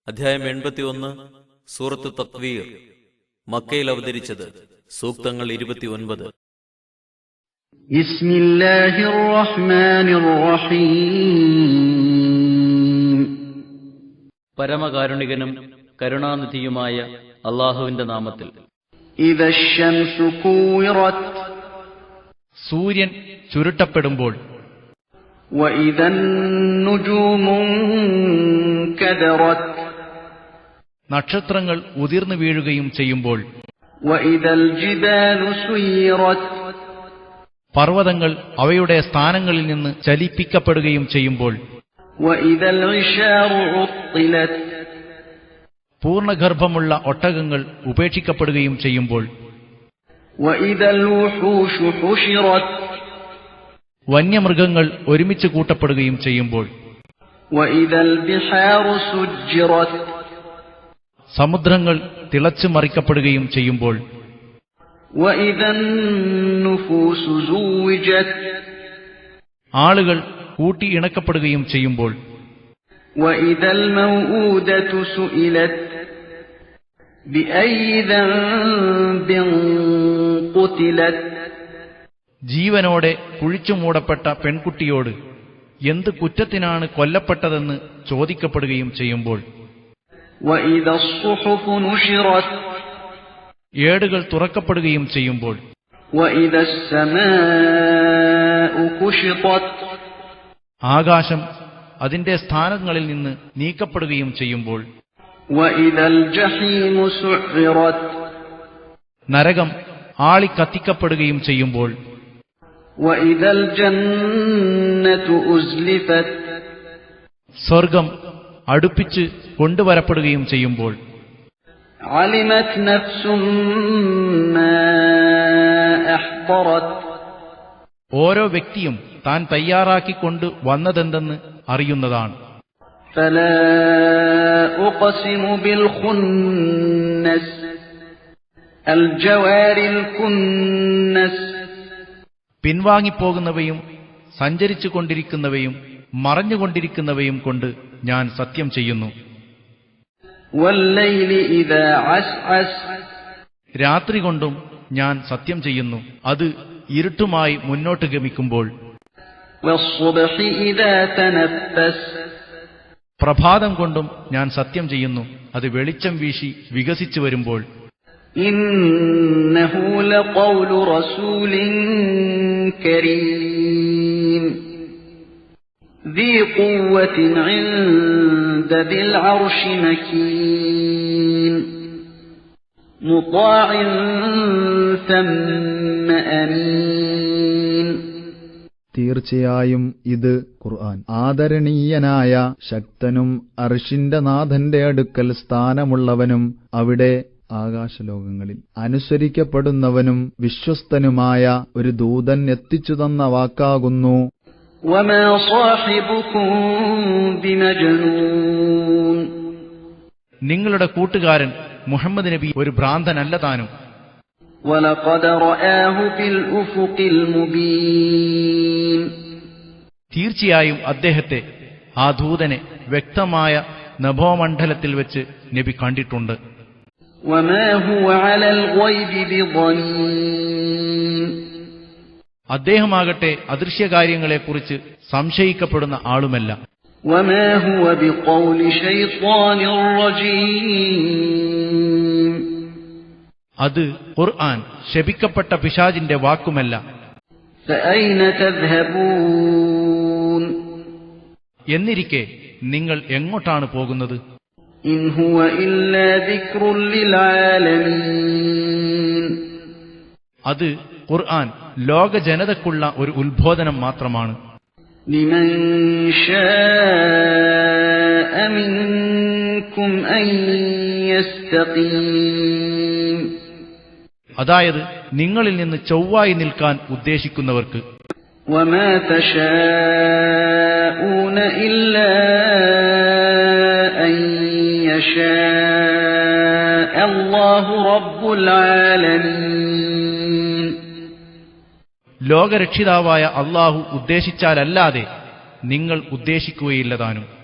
അധ്യായം 81 സൂറത്ത് തക്വീർ. മക്കയിൽ അവതരിച്ചത്. സൂക്തങ്ങൾ 29. ബിസ്മില്ലാഹിർ റഹ്മാനിർ റഹീം. പരമകാരുണികനും കരുണാനിധിയുമായ അല്ലാഹുവിന്റെ നാമത്തിൽ. ഇദശ്ശംസു കൂവിറത്. സൂര്യൻ ചുരുട്ടപ്പെടുമ്പോൾ. വഇദൻ നുജൂമു കദറത്. നക്ഷത്രങ്ങൾ ഉതിർന്നു വീഴുകയും ചെയ്യുമ്പോൾ. വഇദൽ ജിബാലു സുയിറത്. പർവ്വതങ്ങൾ അവയുടെ സ്ഥാനങ്ങളിൽ നിന്ന് ചലിപ്പിക്കപ്പെടുകയും ചെയ്യുമ്പോൾ. വഇദൽ ഇശാറു ഉത്തിലത്. പൂർണ്ണഗർഭമുള്ള ഒട്ടകങ്ങൾ ഉപേക്ഷിക്കപ്പെടുകയും ചെയ്യുമ്പോൾ. വഇദൽ വുഹൂഷു ഹുശിറത്. വന്യമൃഗങ്ങൾ ഒരുമിച്ച് കൂട്ടപ്പെടുകയും ചെയ്യുമ്പോൾ. വഇദൽ ബിഹാറു സുജ്ജിറത്. സമുദ്രങ്ങൾ തിളച്ചു മറിക്കപ്പെടുകയും ചെയ്യുമ്പോൾ. വഇദൻ നുഫൂസു സുവിജത്. ആളുകൾ കൂട്ടി ഇണക്കപ്പെടുകയും ചെയ്യുമ്പോൾ. വഇദൽ മൗഊദതു സുഇലത്. ബിഅയ്യി ദംബിൻ ഖുതിലത്. ജീവനോടെ കുഴിച്ചു മൂടപ്പെട്ട പെൺകുട്ടിയോട് എന്ത് കുറ്റത്തിനാണ് കൊല്ലപ്പെട്ടതെന്ന് ചോദിക്കപ്പെടുകയും ചെയ്യുമ്പോൾ. വഇദസ് സുഹുഫു നുശിറത്. ഏടുകൾ തുറക്കപ്പെടുകയും ചെയ്യുമ്പോൾ. വഇദസ് സമാഉ കുശിതത്. ആകാശം അതിന്റെ സ്ഥാനങ്ങളിൽ നിന്ന് നീക്കപ്പെടുകയും ചെയ്യുമ്പോൾ. വഇദൽ ജഹീമു സുഇറത്. നരകം ആളിക്കത്തിക്കപ്പെടുകയും ചെയ്യുമ്പോൾ. വഇദൽ ജന്നതു ഉസ്ലിഫത്. സ്വർഗം അടുപ്പിച്ച് കൊണ്ടുവരപ്പെടുകയും ചെയ്യുമ്പോൾ. അലിമത് നഫ്സും മാ അഹ്ദറത്. ഓരോ വ്യക്തിയും താൻ തയ്യാറാക്കിക്കൊണ്ട് വന്നതെന്തെന്ന് അറിയുന്നതാണ്. ഫലാ ഉഖ്സിമു ബിൽ ഖുന്നസ്. അൽ ജവാരിൽ കുന്നസ്. പിൻവാങ്ങിപ്പോകുന്നവയും സഞ്ചരിച്ചു കൊണ്ടിരിക്കുന്നവയും മറഞ്ഞുകൊണ്ടിരിക്കുന്നവയും കൊണ്ട് ഞാൻ സത്യം ചെയ്യുന്നു. വല്ലൈലി ഇദാ അസ്അസ്. രാത്രി കൊണ്ടും ഞാൻ സത്യം ചെയ്യുന്നു, അത് ഇരുട്ടുമായി മുന്നോട്ട് ഗമിക്കുമ്പോൾ. വസ്സുബ്ഹി ഇദാ തനഫസ്. പ്രഭാതം കൊണ്ടും ഞാൻ സത്യം ചെയ്യുന്നു, അത് വെളിച്ചം വീശി വികസിച്ചു വരുമ്പോൾ. ഇന്നഹു ലഖൗലു റസൂലിൻ കരീം ذي قوة عند ذي العرش مكين مطاع ثم أمين. തീർച്ചയായും ഇത് ഖുർആൻ ആദരണീയനായ ശക്തനും അർശിന്റെ നാഥന്റെ അടുക്കൽ സ്ഥാനമുള്ളവനും അവിടെ ആകാശലോകങ്ങളിൽ അനുസരിക്കപ്പെടുന്നവനും വിശ്വസ്തനുമായ ഒരു ദൂതൻ എത്തിച്ചു തന്ന വാക്കാകുന്നു. وما صاحبكم بمجنون. നിങ്ങളുടെ കൂട്ടുകാരൻ മുഹമ്മദ് നബി ഒരു ഭ്രാന്തനല്ല താനും. ولقد رآه بالأفق المبين. തീർച്ചയായും അദ്ദേഹത്തെ, ആ ദൂതനെ, വ്യക്തമായ നഭോമണ്ഡലത്തിൽ വെച്ച് നബി കണ്ടിട്ടുണ്ട്. وما هو على الغيب بضنين. അദ്ദേഹമാകട്ടെ അദൃശ്യകാര്യങ്ങളെക്കുറിച്ച് സംശയിക്കപ്പെടുന്ന ആളുമല്ല. وما هو بقول شيطان رجيم. അത് ഖുർആൻ ശപിക്കപ്പെട്ട പിശാചിന്റെ വാക്കുമല്ല. فأين تذهبون. എന്നിരിക്കെ നിങ്ങൾ എങ്ങോട്ടാണ് പോകുന്നത്? إن هو إلا ذكر للعالمين. അത് ഖുർആൻ ലോക ജനതക്കുള്ള ഒരു ഉത്ബോധനം മാത്രമാണ്. لمن شاء منكم أن يستقيم. അതായത് നിങ്ങളിൽ നിന്ന് ചൊവ്വായി നിൽക്കാൻ ഉദ്ദേശിക്കുന്നവർക്ക്. وما تشاءون إلا أن يشاء الله رب العالمين. ലോകരക്ഷിതാവായ അല്ലാഹു ഉദ്ദേശിച്ചാലല്ലാതെ നിങ്ങൾ ഉദ്ദേശിക്കുകയില്ലതാനും.